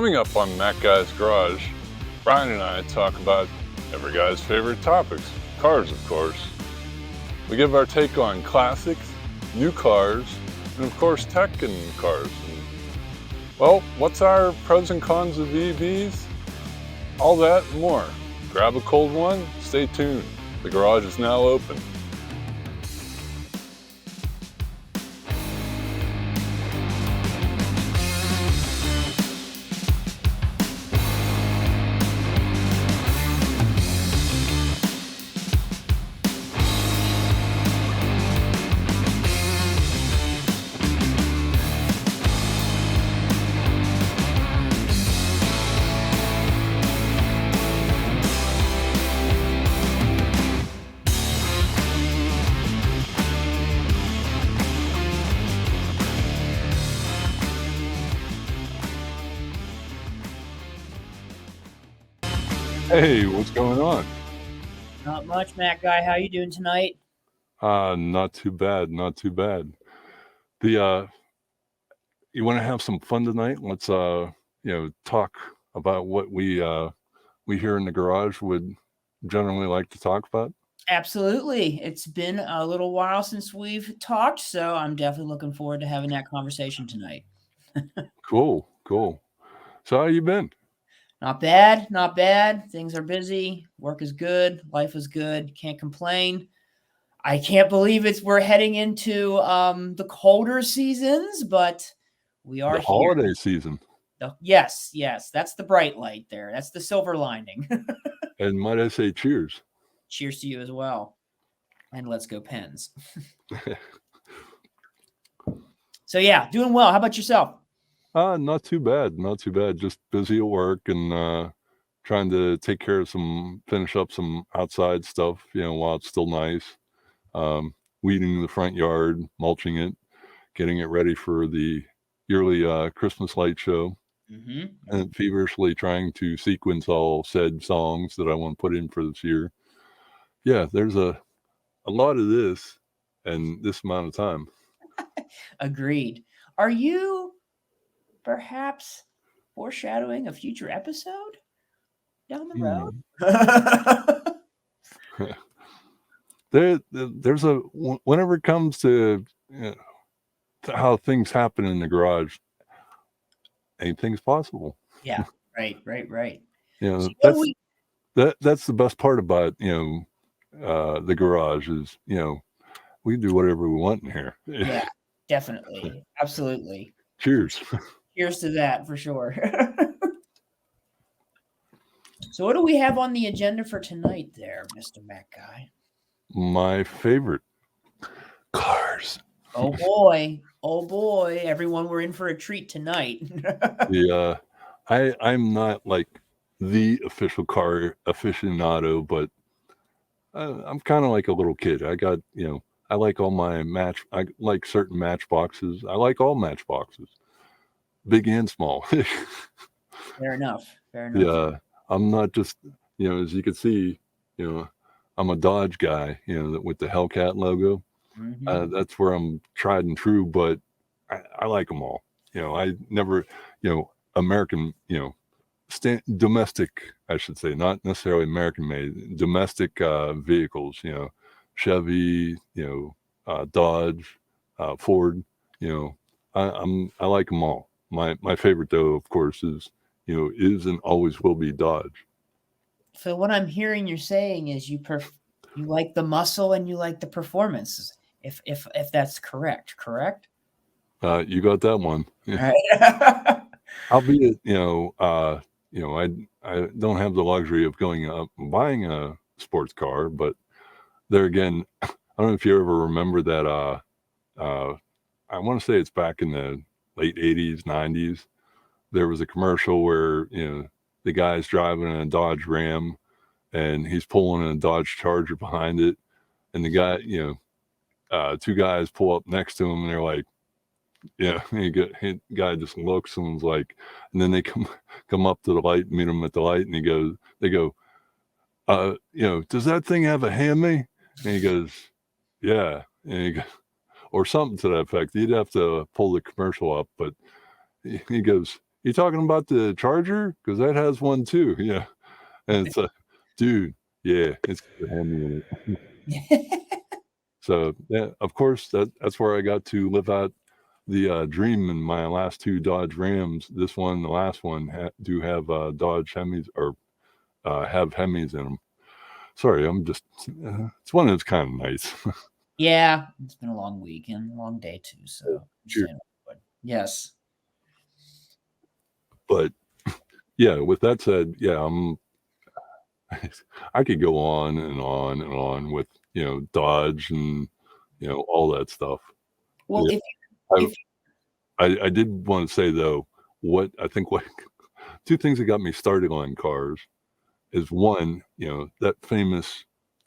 Coming up on That Guy's Garage, Brian and I talk about every guy's favorite topics, cars of course. We give our take on classics, new cars, and of course tech in cars. And, well, what's our pros and cons of EVs? All that and more. Grab a cold one, stay tuned. The garage is now open. Hey, what's going on? Not much, Matt Guy. How you doing tonight? Not too bad, not too bad. The you want to have some fun tonight? Let's talk about what we here in the garage would generally like to talk about. Absolutely. It's been a little while since we've talked, so I'm definitely looking forward to having that conversation tonight. Cool. So how you been? Not bad, not bad. Things are busy. Work is good. Life is good. Can't complain. I can't believe we're heading into the colder seasons, but we are The here. holiday season. Yes, that's the bright light there. That's the silver lining. And might I say cheers? Cheers to you as well. And let's go Pens. So yeah, doing well. How about yourself? Not too bad. Just busy at work and trying to finish up some outside stuff, while it's still nice. Weeding the front yard, mulching it, getting it ready for the yearly Christmas light show. Mm-hmm. And feverishly trying to sequence all said songs that I want to put in for this year. Yeah, there's a lot of this and this amount of time. Agreed. Are you perhaps foreshadowing a future episode down the road? There's whenever it comes to how things happen in the garage, anything's possible. Yeah, right. So that's the best part about the garage is we can do whatever we want in here. Yeah, definitely, absolutely. Cheers. Cheers to that for sure. So what do we have on the agenda for tonight there, Mr. Matt Guy? My favorite, cars. Oh boy, everyone, we're in for a treat tonight. I'm not like the official car aficionado, but I'm kind of like a little kid. I got, I like I like certain matchboxes. I like all matchboxes, big and small. Fair enough. Yeah, I'm not just, as you can see, I'm a Dodge guy, with the Hellcat logo. Mm-hmm. That's where I'm tried and true, but I like them all. I never, American, domestic, I should say, not necessarily American made, domestic vehicles, Chevy, Dodge, Ford, I like them all. My favorite though, of course, is and always will be Dodge. So what I'm hearing you're saying is you like the muscle and you like the performance, if that's correct? You got that one. Yeah. Right. Albeit, I don't have the luxury of going up and buying a sports car, but there again, I don't know if you ever remember that. I want to say it's back in the late 80s, 90s. There was a commercial where the guy's driving a Dodge Ram, and he's pulling a Dodge Charger behind it, and the guy, two guys pull up next to him, and they're like, the guy just looks and was like, and then they come up to the light, meet him at the light, and they go, does that thing have a Hemi? And he goes, yeah. And he goes, or something to that effect. You'd have to pull the commercial up, but he goes, You talking about the Charger? Because that has one too. Yeah, and it's a dude. Yeah, it's got a Hemi in it. So yeah, of course that's where I got to live out the dream in my last two Dodge Rams. This one, the last one, do have Dodge Hemis or have Hemis in them. Sorry, I'm just it's one that's kind of nice. Yeah, it's been a long week and long day too. So Cheers. understand. Yes. But yeah, with that said, yeah, I'm I could go on and on and on with Dodge and all that stuff. Well, Yeah, I if I did want to say though, what two things that got me started on cars is one, that famous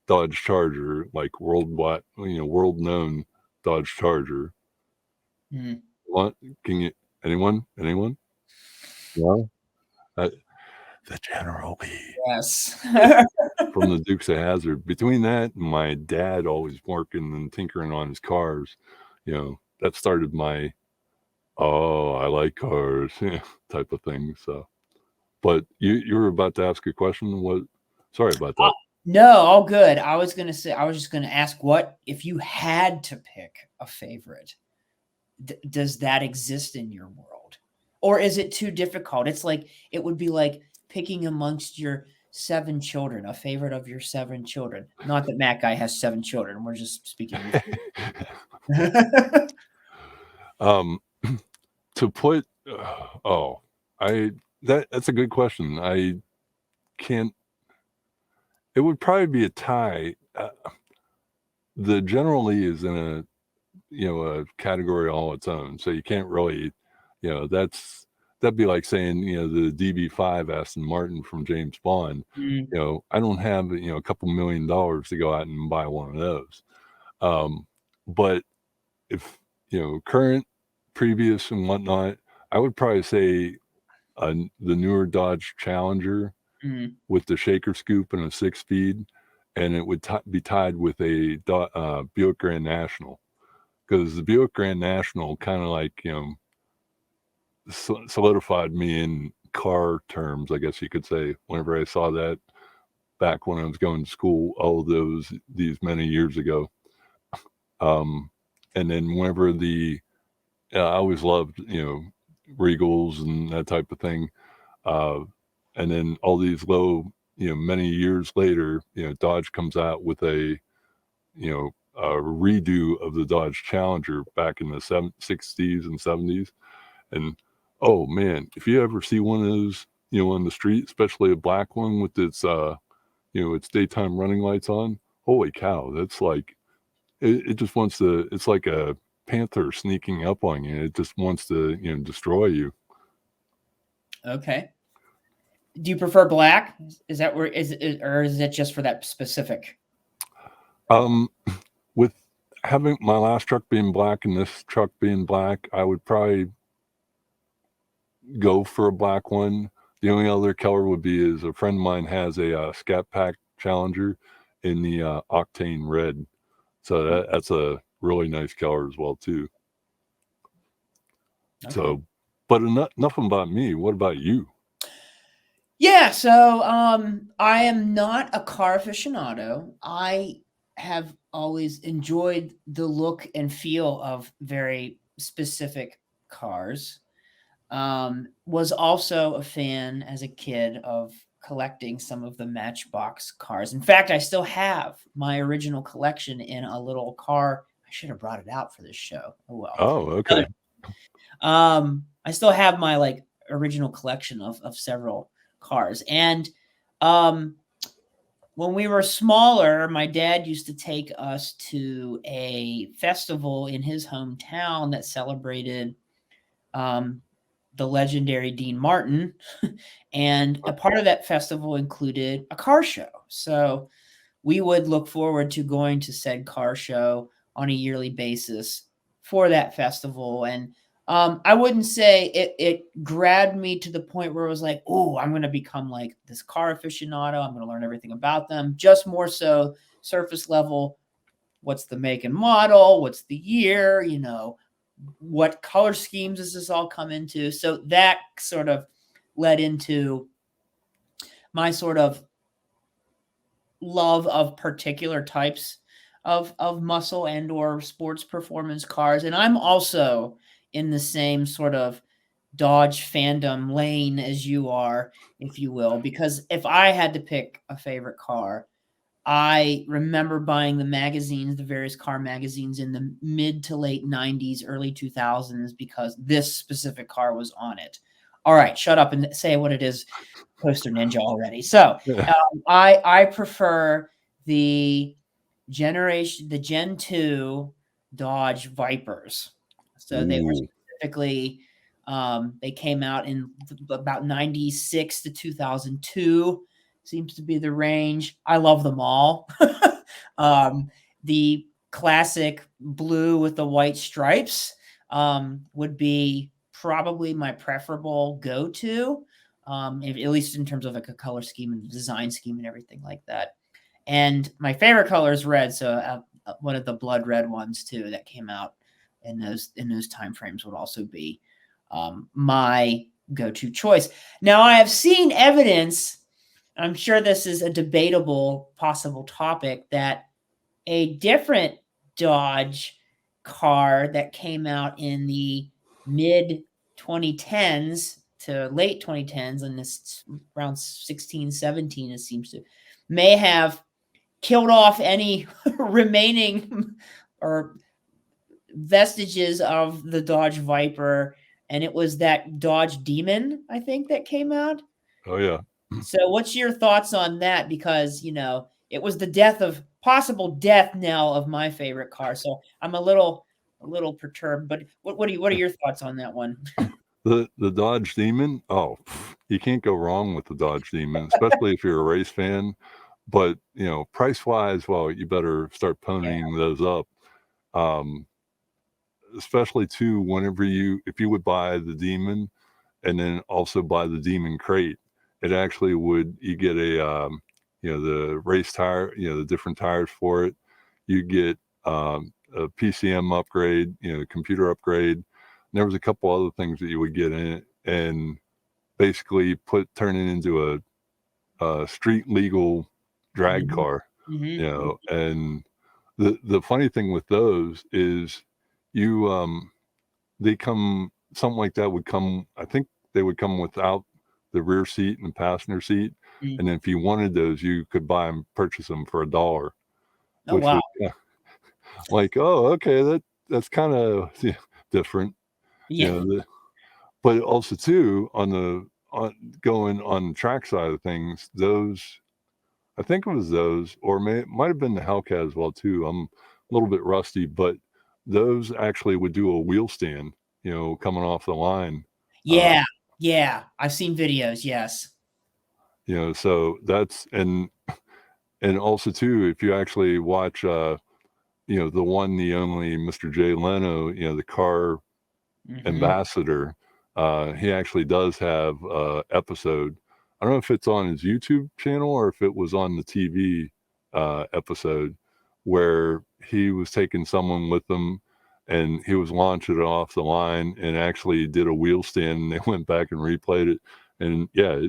Dodge Charger, like worldwide, world known Dodge Charger. mm, What can you anyone? No, uh, the General Lee yes. from the Dukes of Hazzard. Between that and my dad always working and tinkering on his cars, that started my oh I like cars type of thing. So, but you were about to ask a question. What? Sorry about that. No, all good. I was just gonna ask, what if you had to pick a favorite? Does that exist in your world, or is it too difficult? It's like it would be like picking amongst your 7 children, a favorite of your 7 children. Not that Matt guy has 7 children. We're just speaking. um, to put oh I that's a good question. I can't. It would probably be a tie. The General Lee is in a category all its own, so you can't really, that'd be like saying the DB5 Aston Martin from James Bond. Mm, I don't have a couple $1,000,000 to go out and buy one of those. But if current, previous, and whatnot, I would probably say the newer Dodge Challenger mm, with the shaker scoop and a 6 speed, and it would be tied with a Buick Grand National, because the Buick Grand National kind of like solidified me in car terms, I guess you could say. Whenever I saw that back when I was going to school, all of these many years ago, um, and then whenever I always loved Regals and that type of thing. Uh, and then all these many years later, Dodge comes out with a redo of the Dodge Challenger back in the 60s and 70s. And oh man, if you ever see one of those, on the street, especially a black one with its daytime running lights on, holy cow, that's like, it just wants to, it's like a panther sneaking up on you. It just wants to, destroy you. okay. Do you prefer black? Is that where is it, or is it just for that specific? Um, with having my last truck being black and this truck being black, I would probably go for a black one. The only other color would be is a friend of mine has a Scat Pack Challenger in the octane red, so that's a really nice color as well too. Okay. So, but nothing about me. What about you? Yeah, so I am not a car aficionado. I have always enjoyed the look and feel of very specific cars. Was also a fan as a kid of collecting some of the Matchbox cars. In fact, I still have my original collection in a little car. I should have brought it out for this show. Oh well. Oh, okay. I still have my like original collection of several cars. And um when we were smaller, my dad used to take us to a festival in his hometown that celebrated um the legendary Dean Martin. And a part of that festival included a car show. So we would look forward to going to said car show on a yearly basis for that festival. And I wouldn't say it grabbed me to the point where it was like, oh, I'm going to become like this car aficionado. I'm going to learn everything about them. Just more so surface level. What's the make and model? What's the year? what color schemes does this all come into? So that sort of led into my sort of love of particular types of muscle and or sports performance cars. And I'm also in the same sort of Dodge fandom lane as you are, if you will, because if I had to pick a favorite car, I remember buying the magazines, the various car magazines in the mid to late 90s, early 2000s, because this specific car was on it. All right, shut up and say what it is, Poster Ninja already. So Yeah. I prefer the the Gen 2 Dodge Vipers. So they were Ooh. specifically they came out in about 96 to 2002 seems to be the range. I love them all. The classic blue with the white stripes would be probably my preferable go-to, at least in terms of like a color scheme and design scheme and everything like that. And my favorite color is red, so one of the blood red ones too that came out in those time frames would also be my go-to choice. Now I have seen evidence. I'm sure this is a debatable possible topic that a different Dodge car that came out in the mid 2010s to late 2010s and this around 16 17 it seems to may have killed off any remaining or vestiges of the Dodge Viper, and it was that Dodge Demon, I think, that came out. Oh yeah. So, what's your thoughts on that? Because it was the death of possible death knell of my favorite car. So, I'm a little perturbed. But what are your thoughts on that one? The Dodge Demon. Oh, you can't go wrong with the Dodge Demon, especially if you're a race fan. But price wise, well, you better start Yeah. ponying those up. Um, Especially too, if you would buy the Demon and then also buy the Demon crate, it actually would you get the race tire, the different tires for it. You get a PCM upgrade, computer upgrade. And there was a couple other things that you would get in it, and basically turn it into a street legal drag Mhm, car. mhm. And the funny thing with those is you they come something like that would come. I think they would come without the rear seat and passenger seat, Mm. and then if you wanted those, you could purchase them for $1, Oh, which wow. was like, oh, okay, that's kind of different, you Yeah. know. But also too on going on the track side of things, those I think it was those, or might have been the Hellcat as well too. I'm a little bit rusty, but those actually would do a wheel stand, coming off the line. Uh, Yeah. Yeah. I've seen videos. Yes. so that's and also too, if you actually watch the one, the only Mr. Jay Leno, the car Mhm. ambassador, he actually does have episode. I don't know if it's on his YouTube channel or if it was on the TV episode where he was taking someone with him and he was launching it off the line and actually did a wheel stand and they went back and replayed it. And yeah,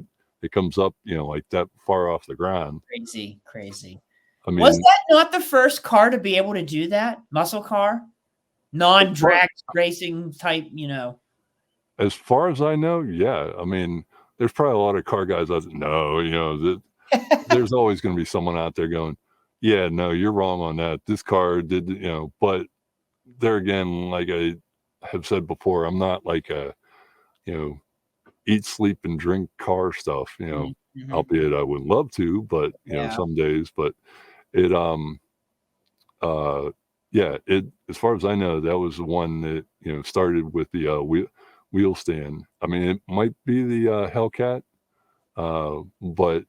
it comes up, like that far off the ground. Crazy, crazy. I Was mean, that not the first car to be able to do that? Muscle car? as far Non-drag racing type. as far as I know, yeah. I mean, there's probably a lot of car guys that no, that there's always going to be someone out there going, yeah, no, you're wrong on that. This car did, but there again, like I have said before, I'm not like you know, eat, sleep, and drink car stuff, Mhm, mhm. albeit I would love to, but, Yeah, some days, but it, uh, yeah, as far as I know, that was the one that, started with the wheel stand. I mean, it might be the Hellcat, but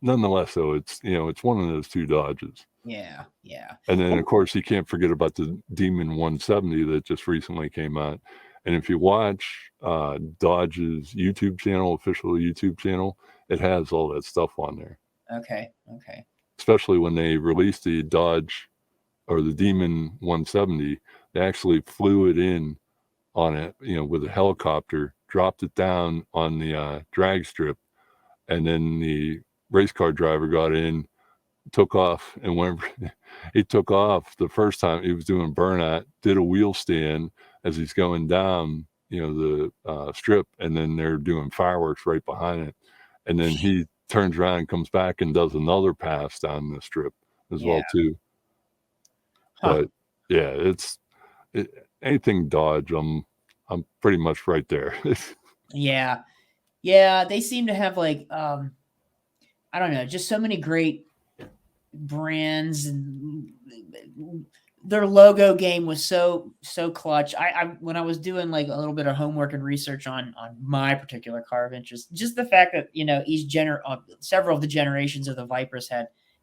nonetheless, though, it's one of those two Dodges. yeah, yeah. And then, of Well, course, you can't forget about the Demon 170 that just recently came out. And if you watch Dodge's YouTube channel, official YouTube channel, it has all that stuff on there. okay, okay. Especially when they released the Dodge or the Demon 170, they actually flew it in on it, with a helicopter, dropped it down on the drag strip, and then the race car driver got in, took off, and whenever he took off the first time, he was doing burnout, did a wheel stand as he's going down, the strip, and then they're doing fireworks right behind it, and then he turns around and comes back and does another pass down the strip as Yeah. well too. Huh. But yeah, anything Dodge, I'm pretty much right there. Yeah. Yeah, they seem to have like I don't know, just so many great brands, and their logo game was so clutch. I when I was doing like a little bit of homework and research on my particular car of interest, just the fact that several of the generations of the Vipers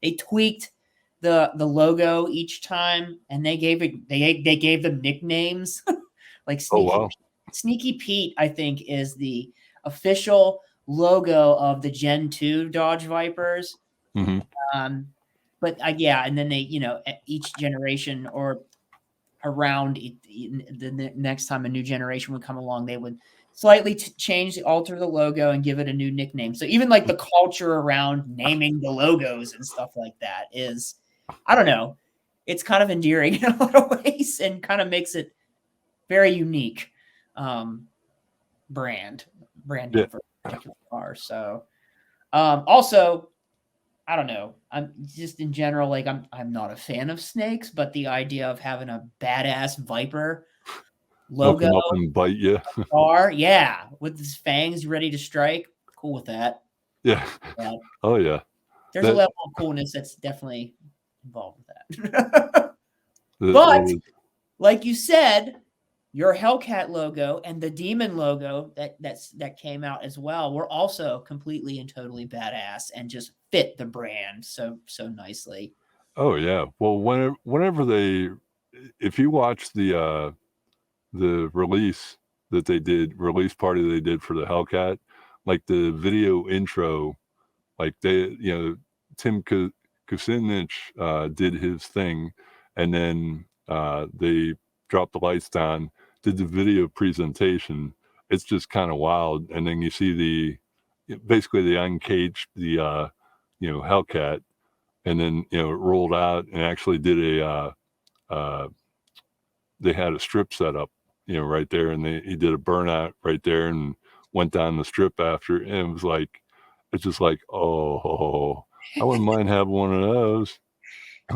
they tweaked the logo each time, and they gave them nicknames like Oh wow. Sneaky Pete. I think is the official logo of the Gen 2 Dodge Vipers. Mm-hmm. But yeah, and then they, each generation or around the next time a new generation would come along, they would slightly alter the logo and give it a new nickname. So even like the culture around naming the logos and stuff like that is, I don't know, it's kind of endearing in a lot of ways and kind of makes it very unique brand name for a particular car. So also, I don't know. I'm just in general, like I'm not a fan of snakes, but the idea of having a badass viper They'll logo come up and bite you. car, yeah, with his fangs ready to strike, cool with that. Yeah. Yeah. Oh yeah. There's a level of coolness that's definitely involved with that. But like you said, your Hellcat logo and the Demon logo that came out as well were also completely and totally badass and just fit the brand so nicely. Oh yeah. Well, whenever if you watch the release release party they did for the Hellcat, like the video intro, like Tim Kucinich did his thing, and then they dropped the lights down, did the video presentation. It's just kind of wild, and then you see basically the uncaged Hellcat, and then it rolled out and actually did they had a strip set up, right there, and he did a burnout right there and went down the strip after, and it was like, it's just like, oh, I wouldn't mind having one of those.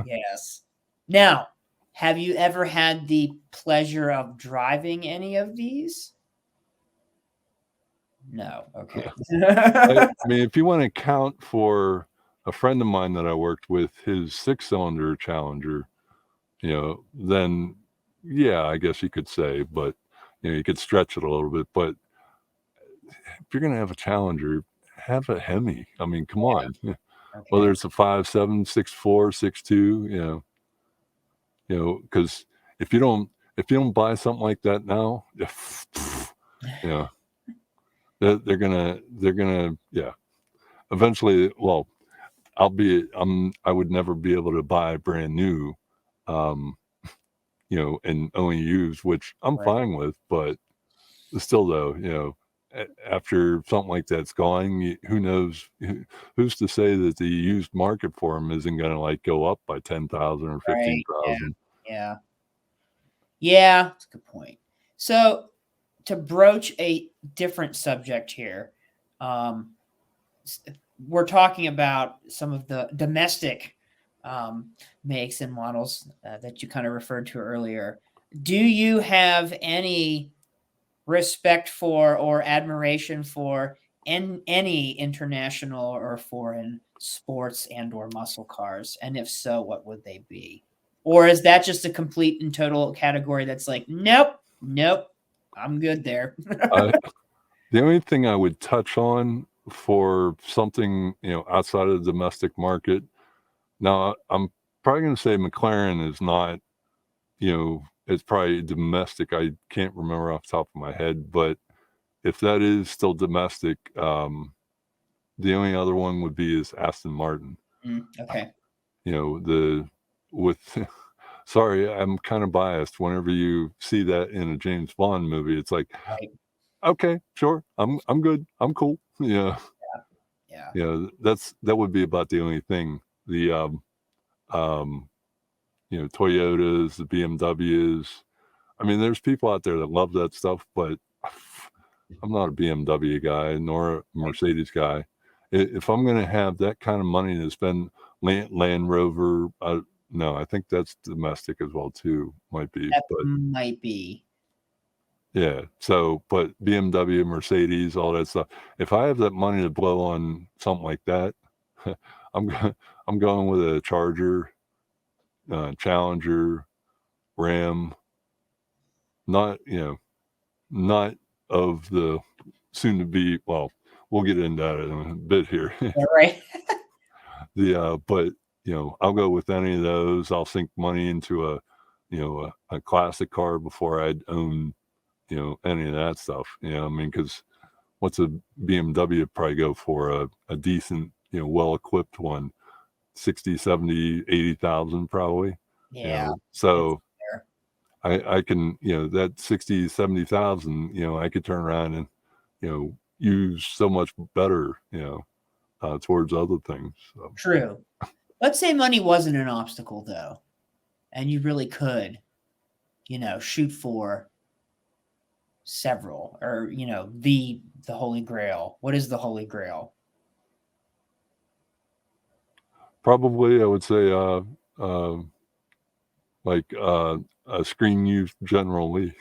Yes. Now, have you ever had the pleasure of driving any of these? No. Okay. I mean, if you want to count for a friend of mine that I worked with, his 6-cylinder Challenger, then yeah, I guess you could say, but you could stretch it a little bit. But if you're gonna have a Challenger, have a Hemi. I mean, come on. Okay. Whether it's a 5.7, 6.4, 6.2, because if you don't buy something like that now, they're gonna eventually. Well, I would never be able to buy brand new, and only used, which I'm fine with, but still though, after something like that's gone, who knows? Who's to say that the used market for them isn't going to like go up by 10,000 or 15,000? Yeah. Yeah, that's a good point. So to broach a different subject here, we're talking about some of the domestic makes and models that you kind of referred to earlier. Do you have any respect for or admiration for any international or foreign sports and or muscle cars? And if so, what would they be? Or is that just a complete and total category that's like, nope, I'm good there? The only thing I would touch on for something, outside of the domestic market, now I'm probably going to say McLaren is not, it's probably domestic. I can't remember off the top of my head, but if that is still domestic, the only other one would be is Aston Martin. Okay. With sorry, I'm kind of biased. Whenever you see that in a James Bond movie, it's like, Right. okay, sure, I'm good, I'm cool. Yeah, Yeah. yeah, that would be about the only thing. The um, Toyotas, the BMWs. I mean, there's people out there that love that stuff, but I'm not a BMW guy nor a Right. Mercedes guy. If I'm going to have that kind of money to spend, Land Rover, no, I think that's domestic as well too, might be, That but might be. yeah. So, but BMW, Mercedes, all that stuff. If I have that money to blow on something like that, I'm go- I'm going with a Charger, Challenger, Ram. Not not of the soon to be. Well, we'll get into that in a bit here. Yeah, right. But I'll go with any of those. I'll sink money into a classic car before I'd own any of that stuff. I mean, because what's a BMW probably go for a decent well equipped one, 60, 70, 80,000 probably. Yeah. It's So fair. I can that 60, 70,000 I could turn around and use so much better towards other things. So. True. Let's say money wasn't an obstacle though, and you really could, shoot for several or, the Holy Grail. What is the Holy Grail? Probably, I would say, like, a screen use General Lee,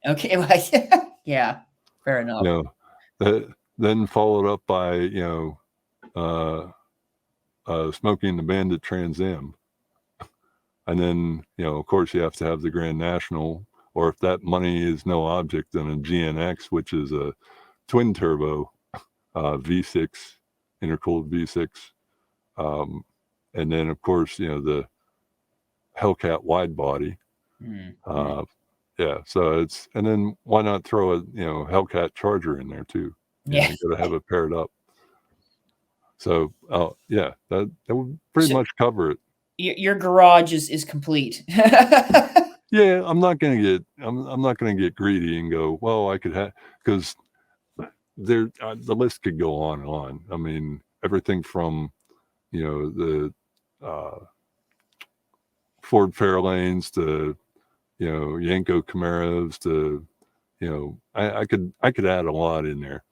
Okay, well, yeah, fair you enough. know, then followed up by, uh, Smoking the Bandit Trans Am. And then, of course, you have to have the Grand National, or if that money is no object, then a GNX, which is a twin turbo V6, intercooled V6. Um, and then, of course, the Hellcat wide body. Mm. Uh, Yeah, so and then why not throw a, Hellcat Charger in there too? Yeah. You gotta have it paired up. So, yeah, that would pretty So much cover it. your garage is complete. Yeah, I'm not gonna get greedy and go, "Well, I could have," because the list could go on and on. I mean, everything from, the, uh, Ford Fairlanes to, Yenko Camaros to, I could add a lot in there.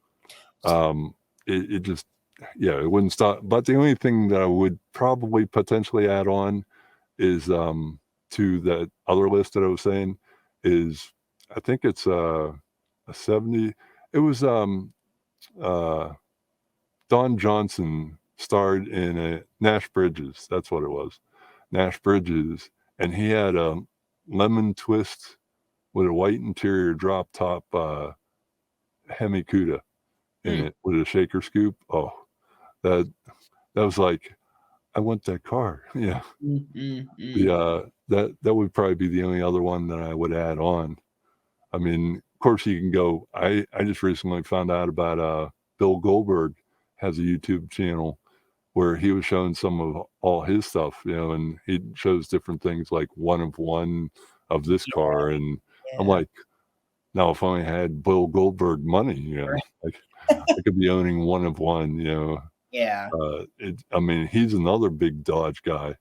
Um, it just yeah, it wouldn't stop. But the only thing that I would probably potentially add on is to that other list that I was saying is I think it's a 70. It was uh Don Johnson starred in a Nash Bridges. That's what it was. Nash Bridges, and he had a lemon twist with a white interior drop top Hemi Cuda in Hmm. it with a shaker scoop. Oh, that that was like, I want that car. Yeah. Mm, mm, The, mm. that would probably be the only other one that I would add on. I mean, of course you can go I just recently found out about, Bill Goldberg has a YouTube channel where he was showing some of all his stuff, and he shows different things like one of one of this Yeah, car, and I'm yeah. like, now if I only had Bill Goldberg money, Right. like I could be owning one of one, Yeah. I mean, he's another big Dodge guy.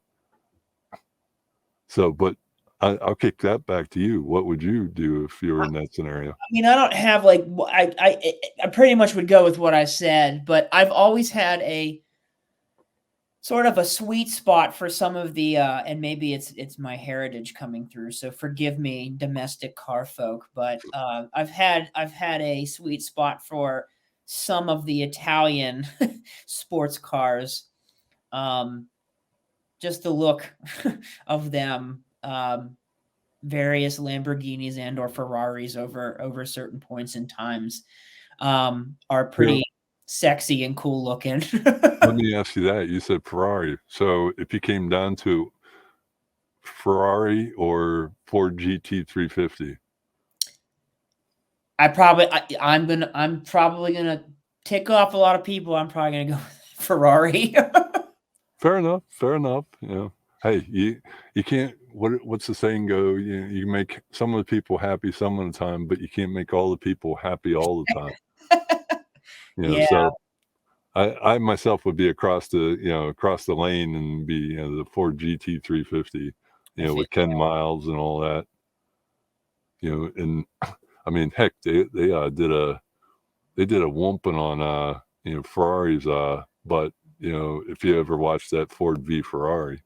So, but I'll kick that back to you. What would you do if you were in that scenario? I mean, I don't have like I pretty much would go with what I said, but I've always had a sort of a sweet spot for some of the and maybe it's my heritage coming through, so forgive me, domestic car folk, but I've had a sweet spot for some of the Italian sports cars. Um, just the look of them. Various Lamborghinis and or Ferraris over certain points in times are You know, pretty sexy and cool looking. let me ask you that. You said Ferrari. So if you came down to Ferrari or Ford GT350, I'm probably gonna tick off a lot of people. I'm probably gonna go with Ferrari. fair enough. Fair enough. hey, you can't. What's the saying go? You make some of the people happy some of the time, but you can't make all the people happy all the time. Yeah, So I myself would be across the lane and be the Ford GT 350, I feel with Ken Miles and all that. And I mean, heck, they did a whooping on Ferrari's but if you ever watched that Ford v Ferrari.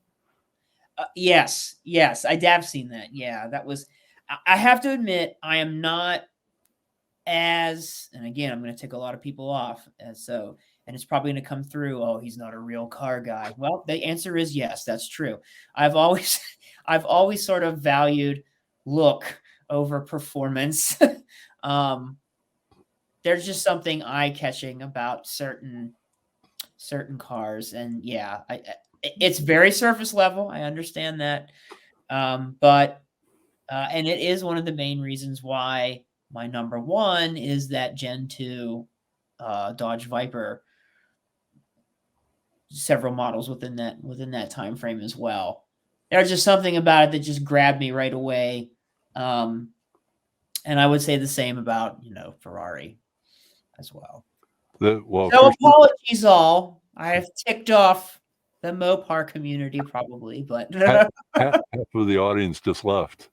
yes, yes, I have seen that. Yeah, that was. I have to admit, I am not as, and again, I'm going to tick a lot of people off, and it's probably going to come through. Oh, he's not a real car guy. Well, the answer is yes, that's true. I've always, I've always sort of valued look over performance. um, there's just something eye catching about certain cars, and yeah, it's very surface level. I understand that, but and it is one of the main reasons why my number one is that Gen 2 Dodge Viper, several models within that time frame as well. There's just something about it that just grabbed me right away. Um, and I would say the same about, Ferrari as well. Well, So Chris, apologies all. I have ticked off the Mopar community probably, but half, half of the audience just left.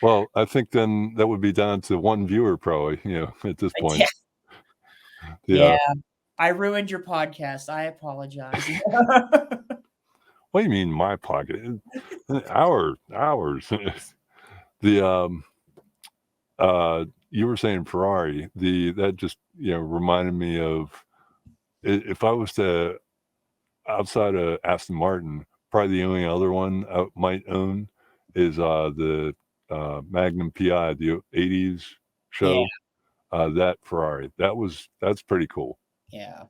Well, I think then that would be down to one viewer, probably. At this point. yeah, Yeah. I ruined your podcast. I apologize. What do you mean, my pocket? Hours. The you were saying Ferrari. That just reminded me of if I was to outside of Aston Martin, probably the only other one I might own is the Magnum PI, the '80s Yeah, show. That Ferrari. That's pretty cool. yeah,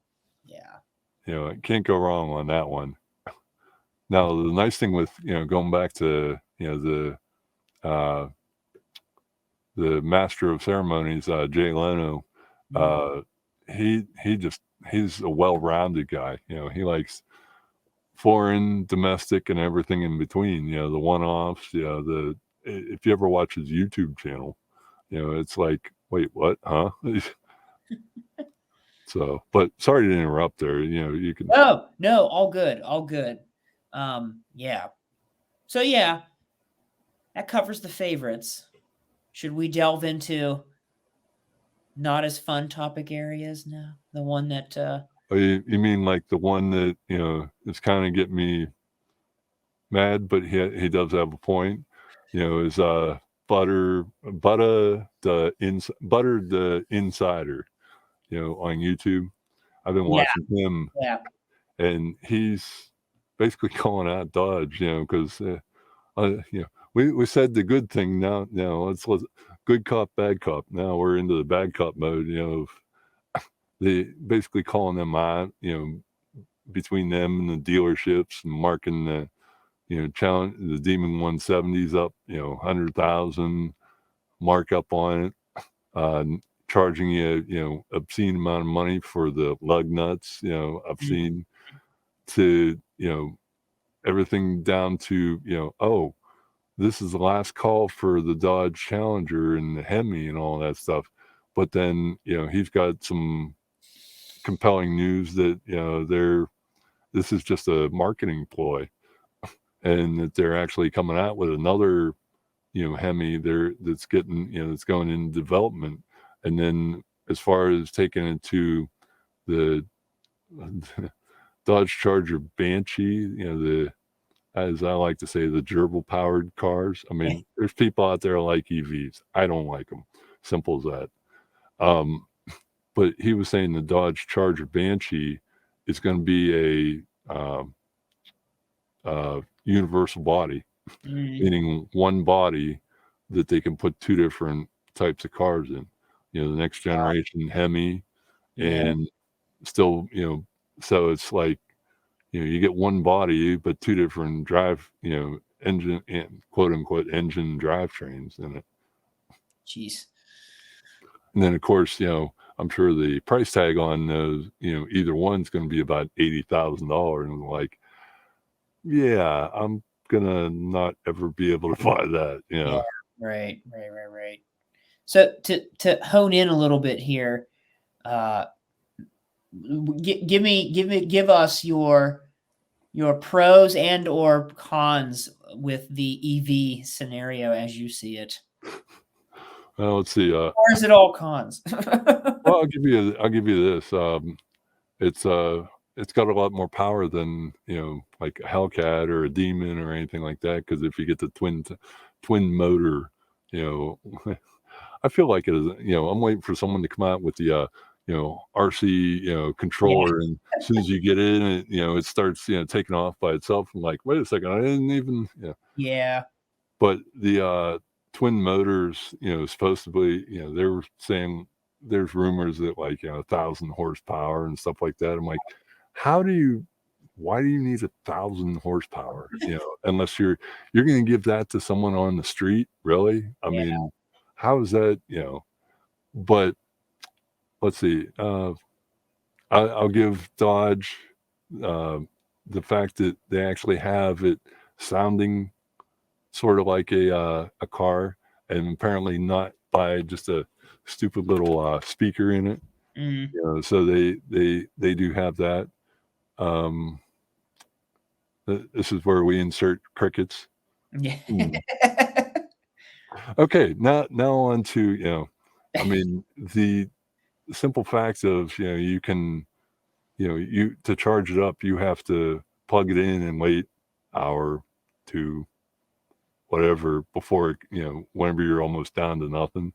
yeah. Can't go wrong on that one. Now the nice thing with going back to uh, the master of ceremonies, Jay Leno, uh, he's a well-rounded guy. He likes foreign, domestic, and everything in between. The one-offs. The if you ever watch his YouTube channel, it's like, wait, what? Huh? So, but sorry to interrupt there. You can. No, all good, all good. Yeah. So yeah, that covers the favorites. Should we delve into not as fun topic areas now? The one that Oh, you mean like the one that is kind of getting me mad, but he does have a point. Is Butter the Insider, on YouTube. I've been yeah, watching him, yeah. and he's basically calling out Dodge, because we said the good thing. Now let's good cop, bad cop. Now we're into the bad cop mode. Of they basically calling them out, between them and the dealerships and marking the challenge the Demon 170s up, 100,000 markup on it, uh, charging obscene amount of money for the lug nuts, Mm, obscene to everything down to oh, this is the last call for the Dodge Challenger and the Hemi and all that stuff. But then he's got some compelling news that this is just a marketing ploy, and that they're actually coming out with another Hemi there that's getting that's going in development. And then as far as taking it to the Dodge Charger Banshee, the as I like to say, the gerbil powered cars. I mean, there's people out there like EVs. I don't like them. Simple as that. Um, but he was saying the Dodge Charger Banshee is going to be a universal body, mm, meaning one body that they can put two different types of cars in. The next generation Hemi, yeah, and still, so it's like you get one body but two different drive, engine and quote unquote engine drivetrains in it. jeez. And then of course, I'm sure the price tag on those, either one's going to be about $80,000, and like, yeah, I'm gonna not ever be able to buy that, you Yeah, know? right. So to hone in a little bit here, uh, give us your pros and or cons with the EV scenario as you see it. Well, let's see, Or is it all cons? well, I'll give you this, it's, uh, it's got a lot more power than, like a Hellcat or a Demon or anything like that. Because if you get the twin motor, you know, I feel like it is, I'm waiting for someone to come out with the, RC, Yeah, controller, and as soon as you get in it, it starts, taking off by itself. I'm like, "Wait a second, I didn't even," yeah, but the, twin motors, supposedly, they were saying there's rumors that, like, 1,000 horsepower and stuff like that. I'm like, "How do you why do you need 1,000 horsepower?" Unless you're gonna give that to someone on the street, really? I yeah, mean, how is that, but let's see, I'll give Dodge, uh, the fact that they actually have it sounding sort of like a car, and apparently not by just a stupid little, speaker in it, mm, so they do have that. Um, this is where we insert crickets. yeah. Hmm. Okay, now on to, I mean, the simple fact of, you can, you to charge it up, you have to plug it in and wait hour to whatever before it, whenever you're almost down to nothing.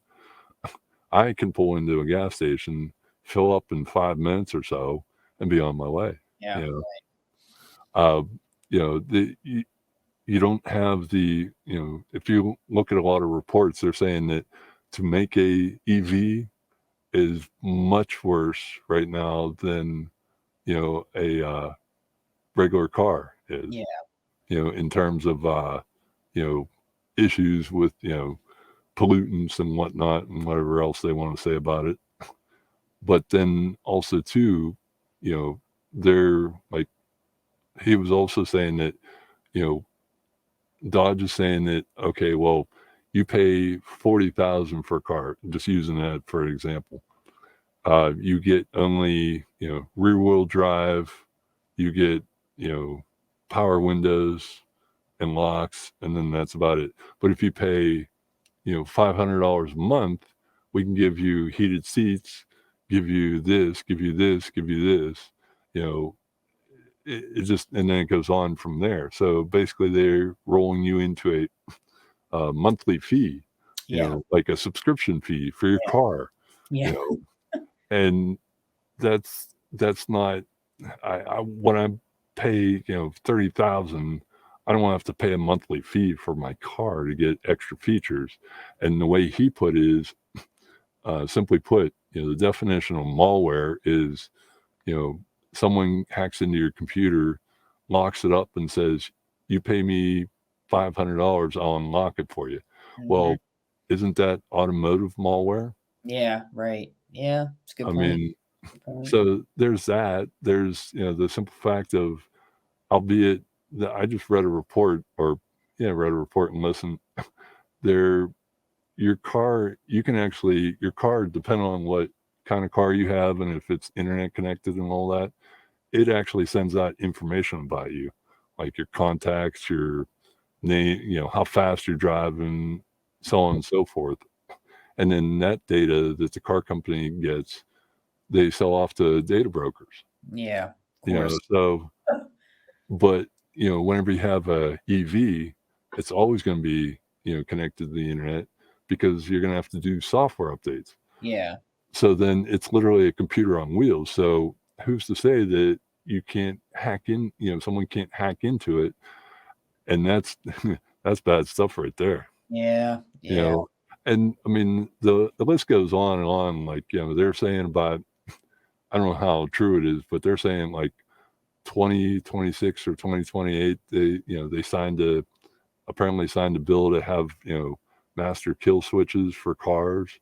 I can pull into a gas station, fill up in 5 minutes or so, and be on my way, Yeah, you know? Uh, you don't have the, if you look at a lot of reports, they're saying that to make a EV is much worse right now than, a, regular car is, yeah, in terms of, you know, issues with, pollutants and whatnot and whatever else they wanna say about it. But then also too, they're like he was also saying that, you know, Dodge is saying that, okay, well, you pay 40,000 for a car, just using that for example. You get only, rear wheel drive, you get, you know, power windows and locks, and then that's about it. But if you pay, $500 a month, we can give you heated seats, give you this, give you this, give you this. You know, it just and then it goes on from there. So basically, they're rolling you into a monthly fee, yeah, like a subscription fee for your car. You yeah, know, and that's not. I when I pay 30,000. I don't want to have to pay a monthly fee for my car to get extra features. And the way he put it is, simply put, the definition of malware is, you know, someone hacks into your computer, locks it up, and says, "You pay me $500, I'll unlock it for you." mhm, Well, isn't that automotive malware? yeah, right. Yeah, it's a good I point, mean, good point. so there's that. There's the simple fact of, albeit that I just read a report, or yeah, read a report and listened. There, your car, you can actually your car, depending on what kind of car you have and if it's internet connected and all that, it actually sends out information about you, like your contacts, your name, how fast you're driving, so on and so forth. And then that data that the car company gets, they sell off to data brokers. Yeah, of course. So, but whenever you have a EV, it's always going to be connected to the internet, because you're going to have to do software updates. Yeah, So then it's literally a computer on wheels. So who's to say that you can't hack in, someone can't hack into it, and that's that's bad stuff right there. yeah, You yeah, know, and I mean the list goes on and on. Like, they're saying about, I don't know how true it is, but they're saying like 2026 or 2028, they apparently signed a bill to have, master kill switches for cars,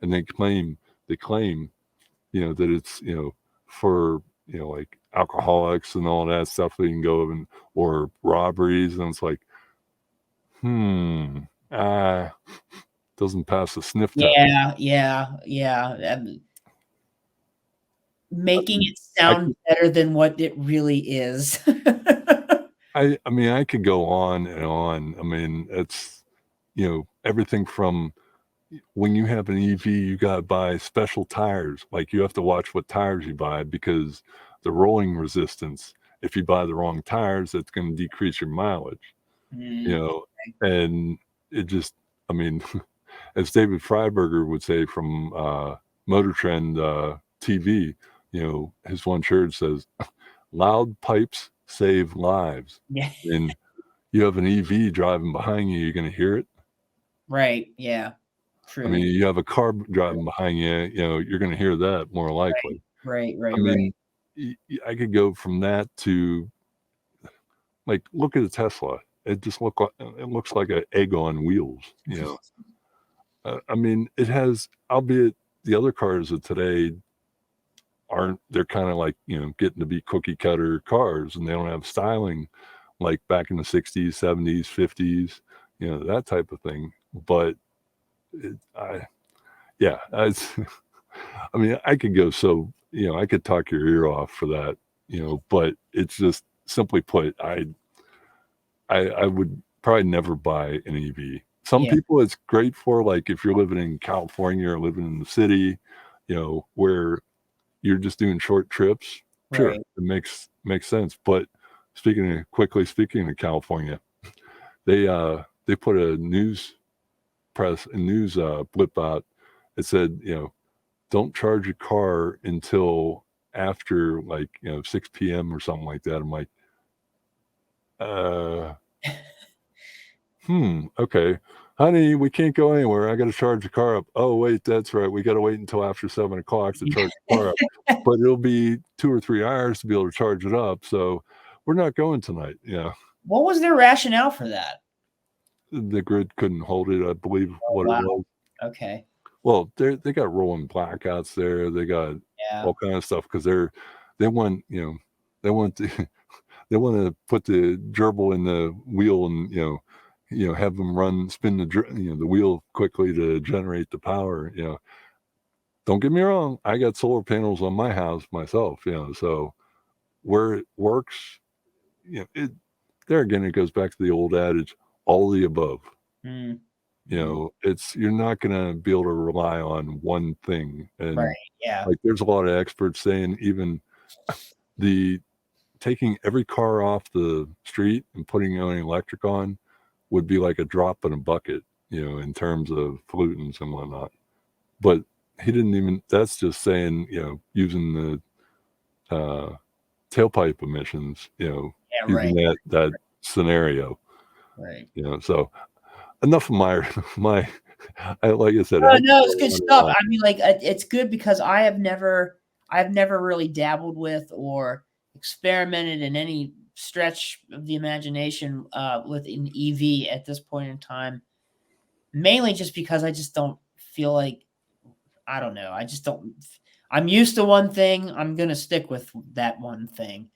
and they claim that it's, for, like alcoholics and all that stuff that you can go and or robberies, and it's like, ah, doesn't pass the sniff test. Yeah. Making it I sound better than what it really is. I mean, I could go on and on. I mean, it's, everything from when you have an EV, you gotta buy special tires. Like, you have to watch what tires you buy because the rolling resistance, if you buy the wrong tires, it's gonna decrease your mileage, you Mm, know? And it just, I mean, as David Freiberger would say from, Motor Trend, TV, his one shirt says, "Loud pipes save lives." yeah. And you have an EV driving behind you, you're gonna hear it. Right, yeah. I mean, True. you have a car driving behind you, you're gonna hear that more likely. I Right. mean, I could go from that to, like, look at a Tesla. It looks like an egg on wheels. I mean, it has, albeit the other cars of today aren't, they're kinda like, getting to be cookie cutter cars, and they don't have styling like back in the '60s, '70s, '50s, that type of thing. But it I yeah, it's I mean, I could go so I could talk your ear off for that, but it's just, simply put, I would probably never buy an EV. Some Yeah, people it's great for, like, if you're living in California or living in the city, where you're just doing short trips, sure, right. it makes sense. But speaking of California, they put a news blip out. It said, don't charge your car until after, like, 6 p.m. or something like that. I'm like, uh, okay. Honey, we can't go anywhere. I got to charge the car up. Oh, wait, that's right. We got to wait until after 7 o'clock to charge the car up. But it'll be 2 or 3 hours to be able to charge it up. So we're not going tonight. Yeah. What was their rationale for that? The grid couldn't hold it, I believe Oh, what it wow. was. Okay. Well, they got rolling blackouts there. They got Yeah. all kind of stuff because they want, they want to they want to put the gerbil in the wheel and, have them spin the wheel quickly to generate the power. Don't get me wrong, I got solar panels on my house myself. So where it works, it there again, it goes back to the old adage, all the above. Mm, mm, It's, you're not gonna be able to rely on one thing. right. And, Yeah. like, there's a lot of experts saying even the taking every car off the street and putting an electric on would be like a drop in a bucket, in terms of pollutants and whatnot. But he didn't even, that's just saying, using the tailpipe emissions, Yeah, using right. that scenario, Right. so enough of my my like I said, Oh, I could no, go it's good on and stuff. on. I mean, like, it's good because I've never really dabbled with or experimented in any stretch of the imagination, with an EV at this point in time, mainly just because I just don't feel like I don't know, I just don't I'm used to one thing, I'm gonna stick with that one thing.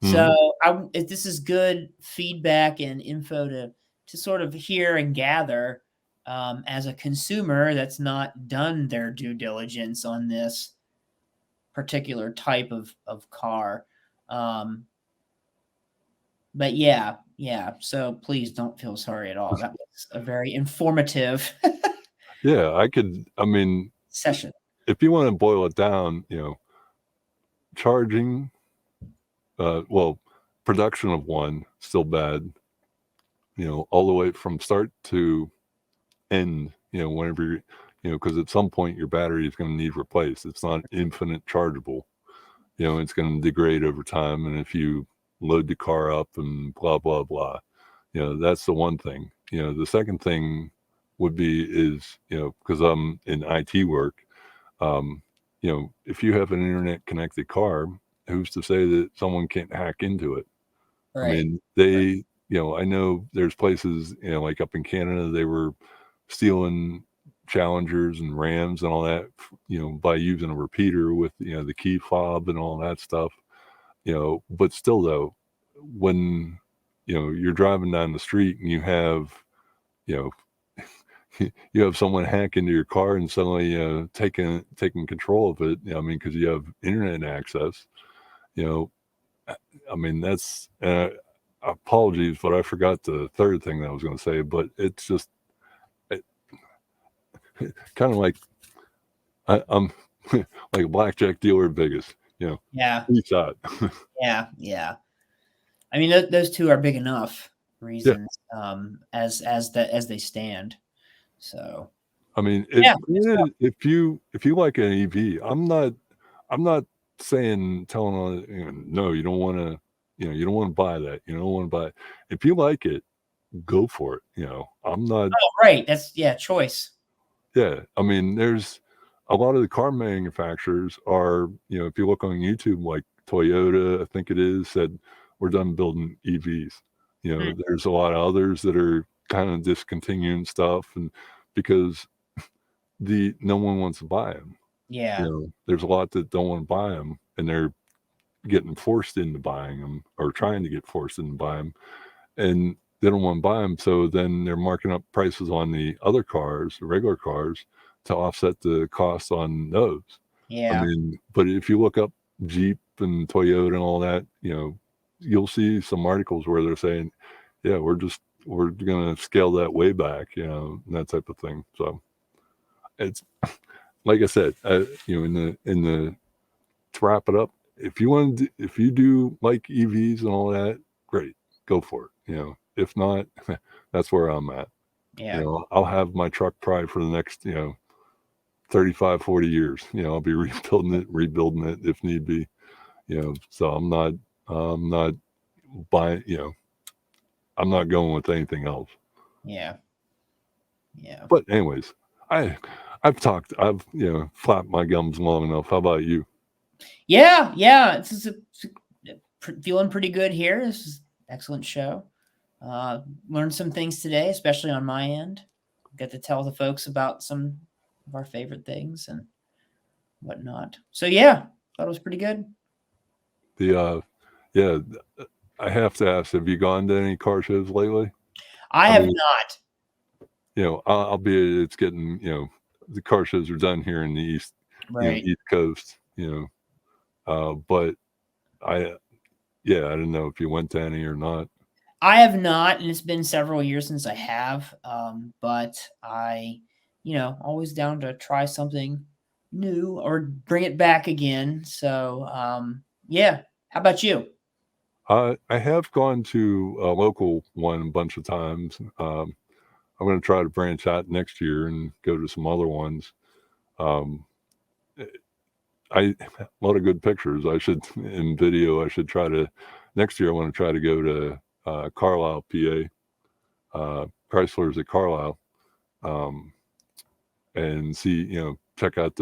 Mhm. So, if this is good feedback and info to sort of hear and gather, as a consumer that's not done their due diligence on this particular type of car. Um, but yeah. So please don't feel sorry at all. That was a very informative Yeah, I mean, session. if you wanna boil it down, charging, well, production of one, still bad, all the way from start to end, whenever because at some point your battery is gonna need replaced. It's not infinite chargeable. It's gonna degrade over time, and if you load the car up and blah, blah, blah, that's the one thing. The second thing would be is, because I'm in IT work, um, if you have an internet connected car, who's to say that someone can't hack into it? I Right. mean, Right. I know there's places, like up in Canada, they were stealing Challengers and Rams and all that, by using a repeater with, the key fob and all that stuff. but still though, when you're driving down the street and you have you know you have someone hack into your car and suddenly taking control of it. I mean, because you have internet access. You know, I mean that's apologies, but I forgot the third thing that I was going to say. But it's just it, kind of like I'm like a blackjack dealer in Vegas. Yeah. Each side. Yeah. Yeah. I mean, those two are big enough Yeah. reasons, as they stand. So I mean, yeah, good stuff. if you like an EV, I'm not saying telling on no, you don't want to you don't want to buy that. You don't want to buy it. If you like it, go for it. I'm not. Oh, right. That's choice. Yeah, I mean, there's a lot of the car manufacturers are if you look on YouTube, like Toyota, I think it is, said we're done building EVs. Mm, There's a lot of others that are kind of discontinuing stuff, and because the no one wants to buy them. yeah. There's a lot that don't want to buy them, and they're getting forced into buying them or trying to get forced into buying them, and they don't want to buy them. So then they're marking up prices on the other cars, the regular cars, to offset the cost on those. I Yeah. mean, but if you look up Jeep and Toyota and all that, you'll see some articles where they're saying, "Yeah, we're going to scale that way back," and that type of thing. So it's like I said, in the to wrap it up, if you do like EVs and all that, great, go for it. If not, that's where I'm at. Yeah. I'll have my truck probably for the next 35, 40 years. I'll be rebuilding it if need be. So I'm not buying. I'm not going with anything else. Yeah. Yeah. But anyways, I I've flapped my gums long enough. How about you? Yeah. Yeah. Feeling pretty good here. This is excellent show. Learned some things today, especially on my end. Get to tell the folks about some of our favorite things and whatnot. So yeah, thought it was pretty good. The yeah, I have to ask, have you gone to any car shows lately? I I have mean, not. albeit it's getting, the car shows are done here in the East, Right. East Coast, but I, yeah, I didn't know if you went to any or not. I have not, and it's been several years since I have. But I, always down to try something new or bring it back again. So, yeah. How about you? I have gone to a local one a bunch of times. I'm going to try to branch out next year and go to some other ones. Um, a lot of good pictures. I should in video. I should try to next year. I want to try to go to Carlisle, PA. Chrysler's at Carlisle, um, and see check out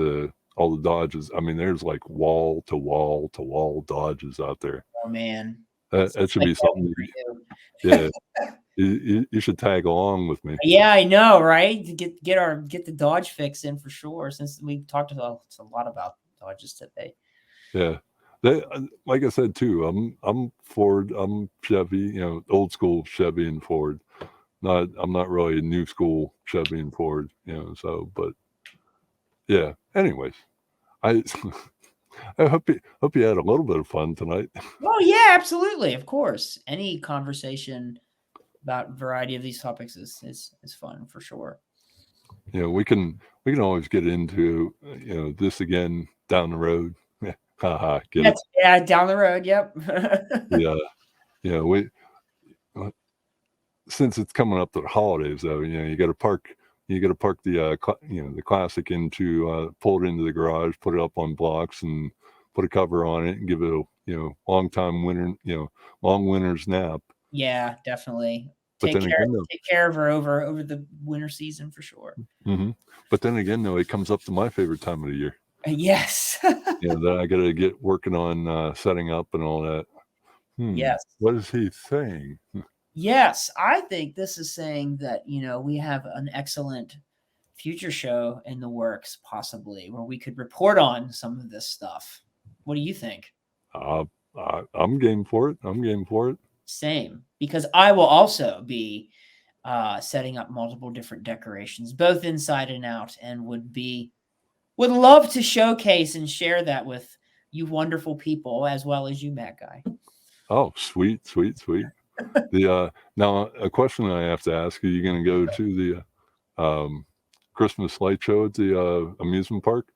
all the Dodges. I mean, there's like wall to wall to wall Dodges out there. Oh man, That sounds should like be heaven something. for you. Yeah, you should tag along with me. Yeah, I know, right? To get the Dodge fix in for sure. Since we talked a lot about Dodges today. Yeah. Like I said too, I'm Ford, I'm Chevy, old school Chevy and Ford. I'm not really a new school Chevy and Ford, so but yeah. Anyways, I I hope you had a little bit of fun tonight. Oh yeah, absolutely, of course. Any conversation about a variety of these topics is fun for sure. We can always get into this again down the road. Haha, get it? Yeah, down the road. Yep. Yeah, we uh, since it's coming up to the holidays though, you got to park the the classic into pull it into the garage, put it up on blocks, and put a cover on it, and give it a long time winter long winter's nap. Yeah, definitely. But then again though, Take care of her over the winter season for sure. but then again though, it comes up to my favorite time of the year. Yes. That I got to get working on setting up and all that. Yes. What is he saying? Yes, I think this is saying that, we have an excellent future show in the works, possibly, where we could report on some of this stuff. What do you think? I'm game for it. I'm game for it. Same, because I will also be setting up multiple different decorations, both inside and out, and would love to showcase and share that with you wonderful people as well as you, Matt Guy. Oh, sweet, sweet, sweet. Now a question I have to ask: are you going to go to the Christmas light show at the amusement park?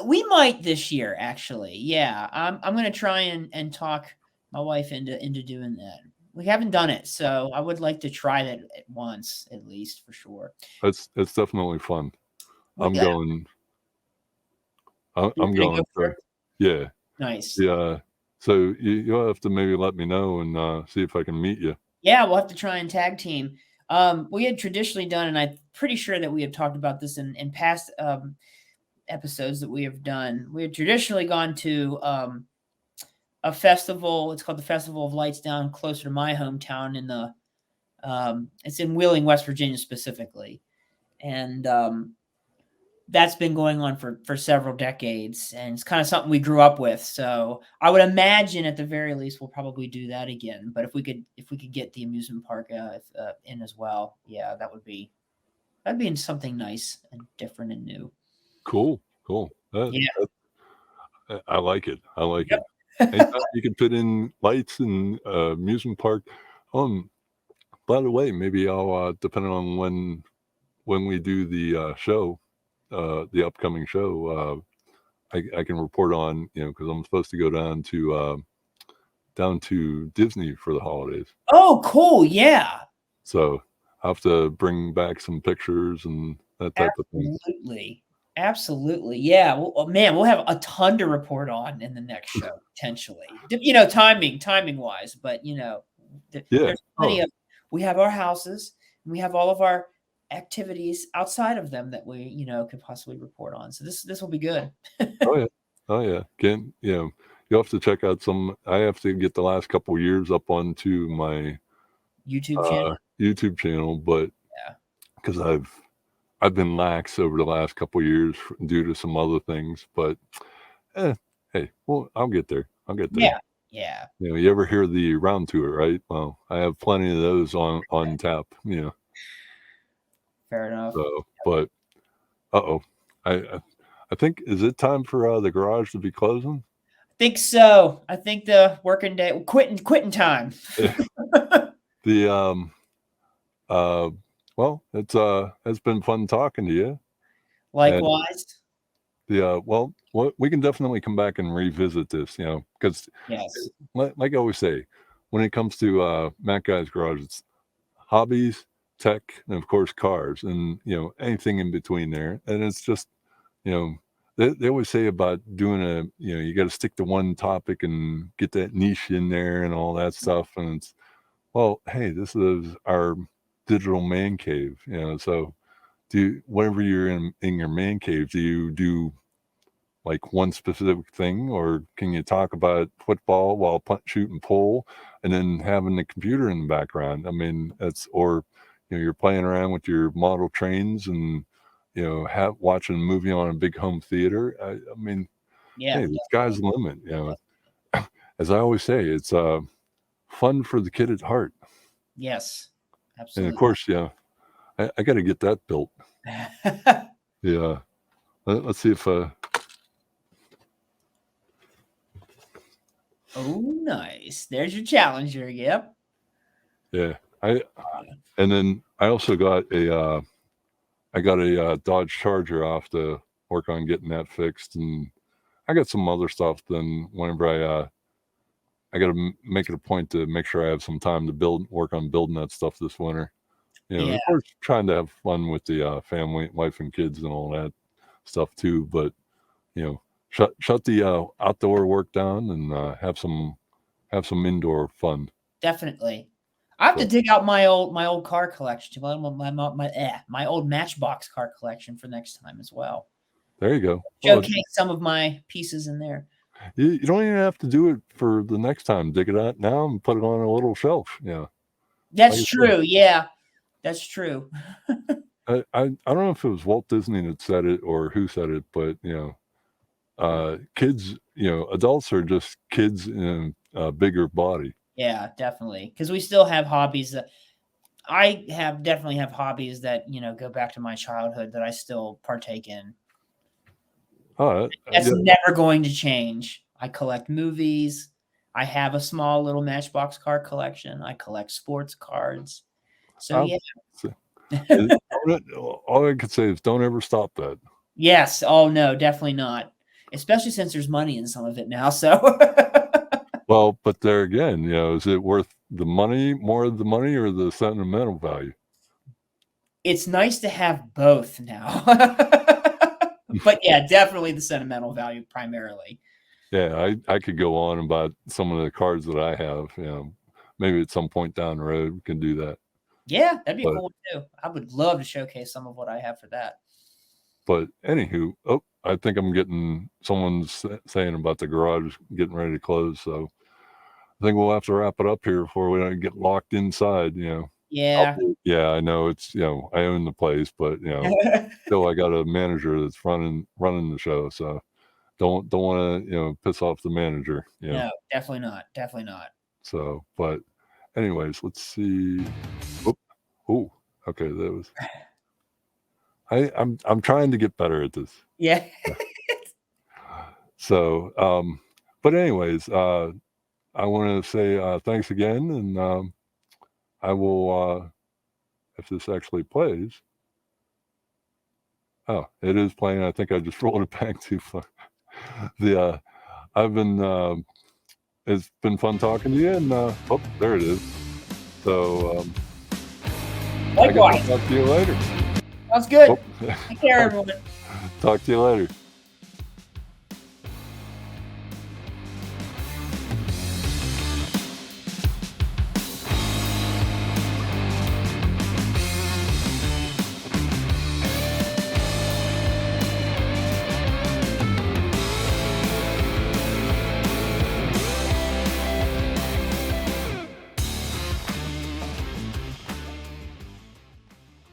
We might this year, actually. Yeah, I'm gonna try and talk my wife into doing that. We haven't done it, so I would like to try that at once, at least for sure. It's definitely fun. We, I'm going. you're I'm gonna go going. for So it. yeah, Nice. yeah. So you'll have to maybe let me know and see if I can meet you. Yeah, we'll have to try and tag team. We had traditionally done, and I'm pretty sure that we have talked about this in past episodes that we have done. We had traditionally gone to a festival. It's called the Festival of Lights down closer to my hometown in the it's in Wheeling, West Virginia specifically. And that's been going on for several decades, and it's kind of something we grew up with. So I would imagine at the very least we'll probably do that again. But if we could get the amusement park in as well, yeah, that'd be something nice and different and new. Cool, cool. Yeah. I like it. I like it. Yep. Anytime you can fit in lights and amusement park. Um, by the way, maybe I'll depending on when we do the show, the upcoming show, I can report on, because I'm supposed to go down to Disney for the holidays. Oh, cool. Yeah. So I have to bring back some pictures and that type of thing. Absolutely. Absolutely. Yeah. Well, man, we'll have a ton to report on in the next show, potentially. Timing wise, but Yeah. there's plenty Oh, of we have our houses and we have all of our activities outside of them that we, could possibly report on. So this will be good. oh yeah. Oh yeah. You'll have to check out some. I have to get the last couple years up onto my YouTube channel. YouTube channel, but Yeah. because I've been lax over the last couple years due to some other things, but eh, hey, well, I'll get there. I'll get there. Yeah. Yeah. You ever hear the round tour, right? Well, I have plenty of those on tap. Fair enough. So, but uh-oh, I think is it time for the garage to be closing? I think so. I think the working day quitting time. The uh well, it's been fun talking to you. And Likewise. well, we can definitely come back and revisit this, because Yes. like I always say, when it comes to Matt Guy's Garage, it's hobbies, tech, and of course cars, and anything in between there. And it's just, you know, they always say about doing you got to stick to one topic and get that niche in there and all that stuff. And it's, well, hey, this is our digital man cave, so whenever you're in your man cave, do you do like one specific thing, or can you talk about football while shoot and pull, and then having the computer in the background? I mean, or you're playing around with your model trains and watching a movie on a big home theater. I mean, Yeah. hey, the sky's the limit. As I always say, it's fun for the kid at heart, Yes. and of Absolutely. course, I got to get that built. Yeah, let's see if Oh, nice. There's your challenger. Yep. yeah, and then I also got a Dodge Charger. I have to work on getting that fixed, and I got some other stuff. Then whenever I got to make it a point to make sure I have some time to work on building that stuff this winter. Yeah. Of course, trying to have fun with the family, wife, and kids, and all that stuff too. But shut the outdoor work down and have some indoor fun. Definitely. I have to So dig out my old car collection, my old Matchbox car collection for next time as well. there you go. Well, Showcase some of my pieces in there. you don't even have to do it for the next time. Dig it out now and put it on a little shelf. Yeah, like That's I said, true. Yeah. That's true. I don't know if it was Walt Disney that said it or who said it, but kids, adults are just kids in a bigger body. Yeah, definitely. Because we still have hobbies that I have definitely have hobbies that, go back to my childhood that I still partake in. Oh, That's yeah. never going to change. I collect movies. I have a small little Matchbox car collection. I collect sports cards. So I'll yeah. say, all I could say is don't ever stop that. Yes. Oh no, definitely not. Especially since there's money in some of it now. So Well, but there again, is it worth the money, more of the money, or the sentimental value? it's nice to have both now. But yeah, definitely the sentimental value primarily. Yeah, I could go on about some of the cards that I have. Maybe at some point down the road we can do that. Yeah, that'd be a But cool one too. I would love to showcase some of what I have for that. but anywho, oh, I think I'm getting someone's saying about the garage getting ready to close. So I think we'll have to wrap it up here before we don't get locked inside. Yeah. Yeah, I know it's I own the place, but still I got a manager that's running the show, so don't want to piss off the manager. No, definitely not. Definitely not. So, but anyways, let's see. Oh, oh, okay, that was. I'm trying to get better at this. Yeah. So, but anyways, I want to say thanks again, and I will if this actually plays. Oh, it is playing. I think I just rolled it back too far. The I've been it's been fun talking to you, and oh, there it is. So I guess I'll Likewise. talk to you later. Sounds good. Oh, Take care, everyone. talk to you later.